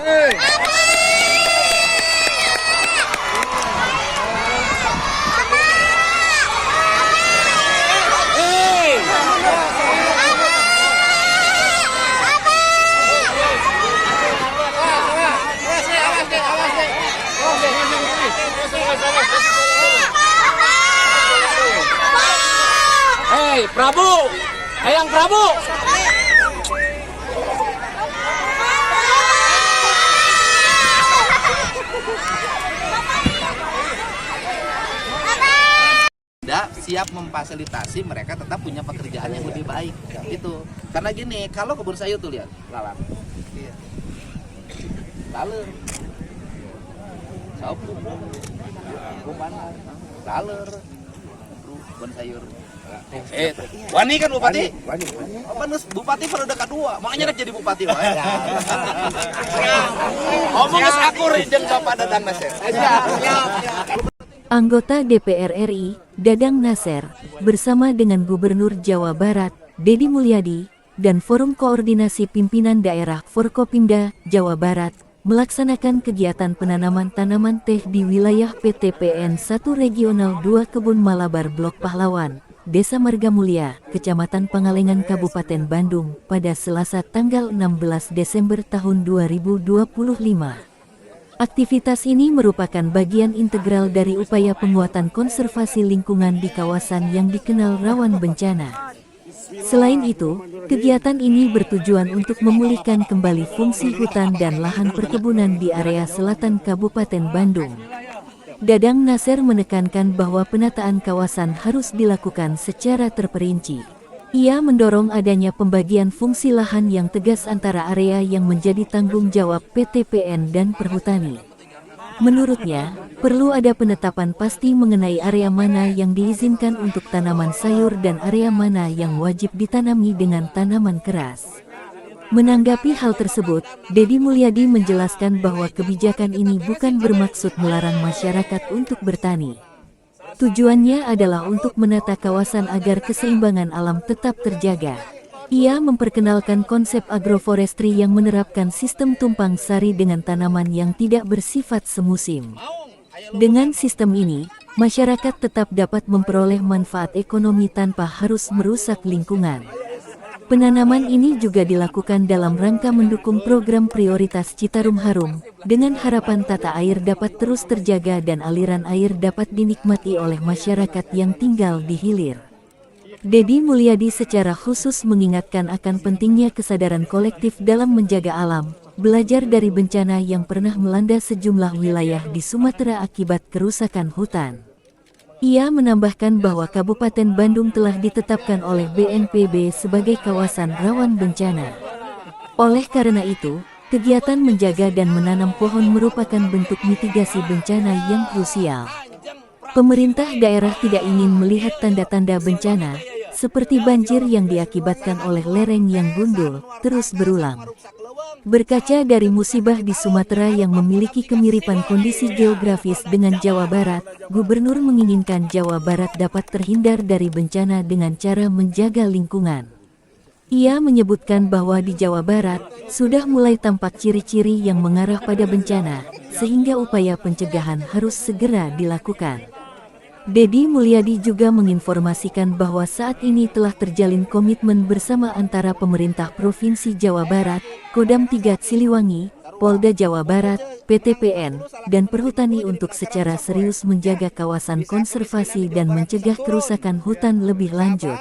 Hei, Prabu! Hayang Prabu! Siap memfasilitasi mereka tetap punya pekerjaan yang lebih baik itu. Karena gini, kalau kebun sayur tuh lihat, lalang. Laler. Sapu. Laler. Kebun sayur. Wani kan Bupati? Wani. Apa Bupati periode kedua, makanya nak jadi Bupati. Ngomongnya sakur jeung Bapak Dadang Nasir. Anggota DPR RI, Dadang Nasir, bersama dengan Gubernur Jawa Barat, Deddy Mulyadi, dan Forum Koordinasi Pimpinan Daerah Forkopimda, Jawa Barat, melaksanakan kegiatan penanaman tanaman teh di wilayah PTPN 1 Regional 2 Kebun Malabar Blok Pahlawan, Desa Margamulya, Kecamatan Pangalengan, Kabupaten Bandung, pada Selasa tanggal 16 Desember tahun 2025. Aktivitas ini merupakan bagian integral dari upaya penguatan konservasi lingkungan di kawasan yang dikenal rawan bencana. Selain itu, kegiatan ini bertujuan untuk memulihkan kembali fungsi hutan dan lahan perkebunan di area selatan Kabupaten Bandung. Dadang Nasir menekankan bahwa penataan kawasan harus dilakukan secara terperinci. Ia mendorong adanya pembagian fungsi lahan yang tegas antara area yang menjadi tanggung jawab PTPN dan perhutani. Menurutnya, perlu ada penetapan pasti mengenai area mana yang diizinkan untuk tanaman sayur dan area mana yang wajib ditanami dengan tanaman keras. Menanggapi hal tersebut, Deddy Mulyadi menjelaskan bahwa kebijakan ini bukan bermaksud melarang masyarakat untuk bertani. Tujuannya adalah untuk menata kawasan agar keseimbangan alam tetap terjaga. Ia memperkenalkan konsep agroforestry yang menerapkan sistem tumpang sari dengan tanaman yang tidak bersifat semusim. Dengan sistem ini, masyarakat tetap dapat memperoleh manfaat ekonomi tanpa harus merusak lingkungan. Penanaman ini juga dilakukan dalam rangka mendukung program prioritas Citarum Harum, dengan harapan tata air dapat terus terjaga dan aliran air dapat dinikmati oleh masyarakat yang tinggal di hilir. Deddy Mulyadi secara khusus mengingatkan akan pentingnya kesadaran kolektif dalam menjaga alam, belajar dari bencana yang pernah melanda sejumlah wilayah di Sumatera akibat kerusakan hutan. Ia menambahkan bahwa Kabupaten Bandung telah ditetapkan oleh BNPB sebagai kawasan rawan bencana. Oleh karena itu, kegiatan menjaga dan menanam pohon merupakan bentuk mitigasi bencana yang krusial. Pemerintah daerah tidak ingin melihat tanda-tanda bencana, seperti banjir yang diakibatkan oleh lereng yang gundul, terus berulang. Berkaca dari musibah di Sumatera yang memiliki kemiripan kondisi geografis dengan Jawa Barat, Gubernur menginginkan Jawa Barat dapat terhindar dari bencana dengan cara menjaga lingkungan. Ia menyebutkan bahwa di Jawa Barat, sudah mulai tampak ciri-ciri yang mengarah pada bencana, sehingga upaya pencegahan harus segera dilakukan. Deddy Mulyadi juga menginformasikan bahwa saat ini telah terjalin komitmen bersama antara pemerintah Provinsi Jawa Barat, Kodam 3 Siliwangi, Polda Jawa Barat, PTPN, dan Perhutani untuk secara serius menjaga kawasan konservasi dan mencegah kerusakan hutan lebih lanjut.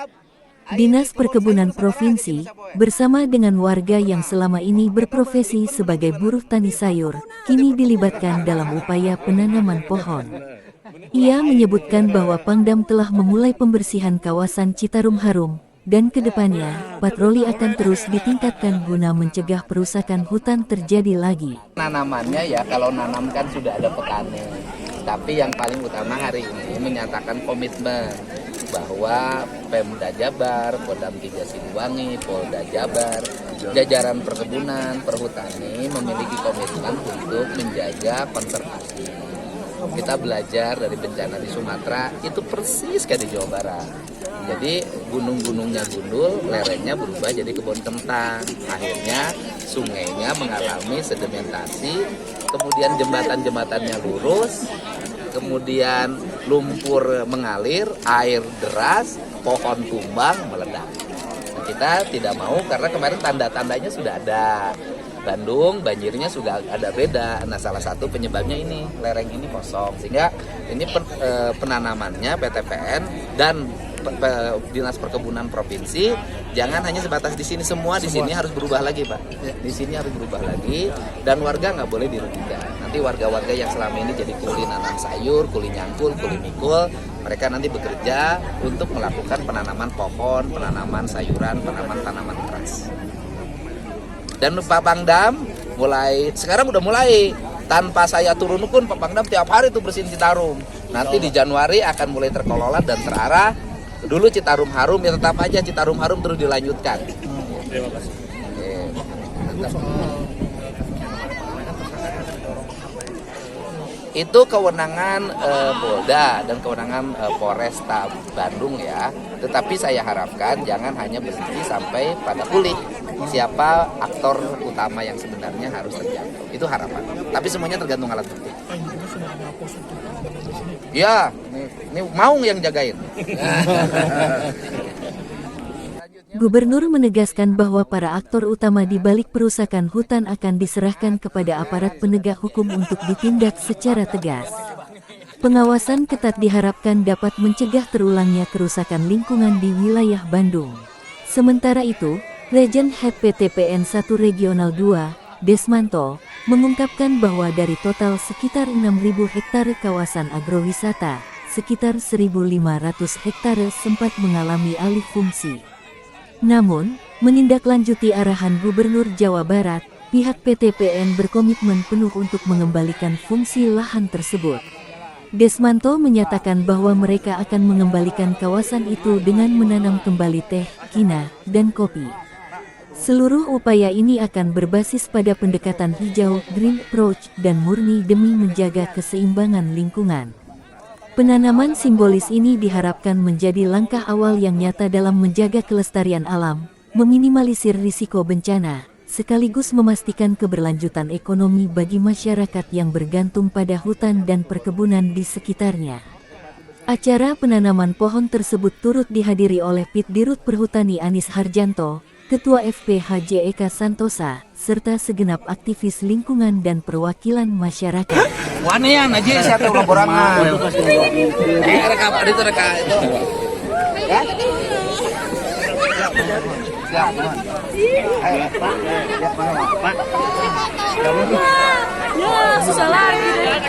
Dinas Perkebunan Provinsi, bersama dengan warga yang selama ini berprofesi sebagai buruh tani sayur, kini dilibatkan dalam upaya penanaman pohon. Ia menyebutkan bahwa Pangdam telah memulai pembersihan kawasan Citarum Harum, dan kedepannya, patroli akan terus ditingkatkan guna mencegah perusakan hutan terjadi lagi. Tanamannya ya, kalau nanam kan sudah ada petani. Tapi yang paling utama hari ini menyatakan komitmen bahwa Pemda Jabar, Kodam 3 Siliwangi, Polda Jabar, jajaran perkebunan, perhutani memiliki komitmen untuk menjaga konservasi. Kita belajar dari bencana di Sumatera, itu persis kayak di Jawa Barat. Jadi gunung-gunungnya gundul, lerengnya berubah jadi kebun kentang. Akhirnya sungainya mengalami sedimentasi, kemudian jembatan-jembatannya lurus, kemudian lumpur mengalir, air deras, pohon tumbang, meledak. Nah, kita tidak mau karena kemarin tanda-tandanya sudah ada. Bandung banjirnya sudah ada beda. Nah, salah satu penyebabnya ini lereng ini kosong, sehingga ini penanamannya PTPN dan Dinas Perkebunan Provinsi jangan hanya sebatas di sini, semua di sini harus berubah lagi, Pak. Di sini harus berubah lagi dan warga nggak boleh dirugikan. Nanti warga-warga yang selama ini jadi kuli nanam sayur, kuli nyangkul, kuli mikul, mereka nanti bekerja untuk melakukan penanaman pohon, penanaman sayuran, penanaman tanaman keras. Dan Pak Pangdam sekarang udah mulai tanpa saya turun pun Pak Pangdam tiap hari tuh bersihin Citarum. Nanti di Januari akan mulai terkelola dan terarah. Dulu Citarum harum, ya tetap aja Citarum harum terus dilanjutkan. Terima kasih. Itu kewenangan Polda dan kewenangan Polresta Bandung ya. Tetapi saya harapkan jangan hanya berhenti sampai pada kulik. Siapa aktor utama yang sebenarnya harus terjangkau. Itu harapan. Tapi semuanya tergantung alat bukti. Ya, ini mau yang jagain. Gubernur menegaskan bahwa para aktor utama di balik perusakan hutan akan diserahkan kepada aparat penegak hukum untuk ditindak secara tegas. Pengawasan ketat diharapkan dapat mencegah terulangnya kerusakan lingkungan di wilayah Bandung. Sementara itu, Legend Head PTPN 1 Regional 2, Desmanto, mengungkapkan bahwa dari total sekitar 6.000 hektare kawasan agrowisata, sekitar 1.500 hektare sempat mengalami alih fungsi. Namun, menindaklanjuti arahan Gubernur Jawa Barat, pihak PTPN berkomitmen penuh untuk mengembalikan fungsi lahan tersebut. Desmanto menyatakan bahwa mereka akan mengembalikan kawasan itu dengan menanam kembali teh, kina, dan kopi. Seluruh upaya ini akan berbasis pada pendekatan hijau, green approach, dan murni demi menjaga keseimbangan lingkungan. Penanaman simbolis ini diharapkan menjadi langkah awal yang nyata dalam menjaga kelestarian alam, meminimalisir risiko bencana, sekaligus memastikan keberlanjutan ekonomi bagi masyarakat yang bergantung pada hutan dan perkebunan di sekitarnya. Acara penanaman pohon tersebut turut dihadiri oleh Pit Dirut Perhutani Anis Harjanto, Ketua FPHJ Eka Santosa, serta segenap aktivis lingkungan dan perwakilan masyarakat. Wanean aja saya tahu laporangan. Rekam itu rekam itu. Ya. Siap. Ayo, Pak. Ya, Pak. Ya, susah lagi deh.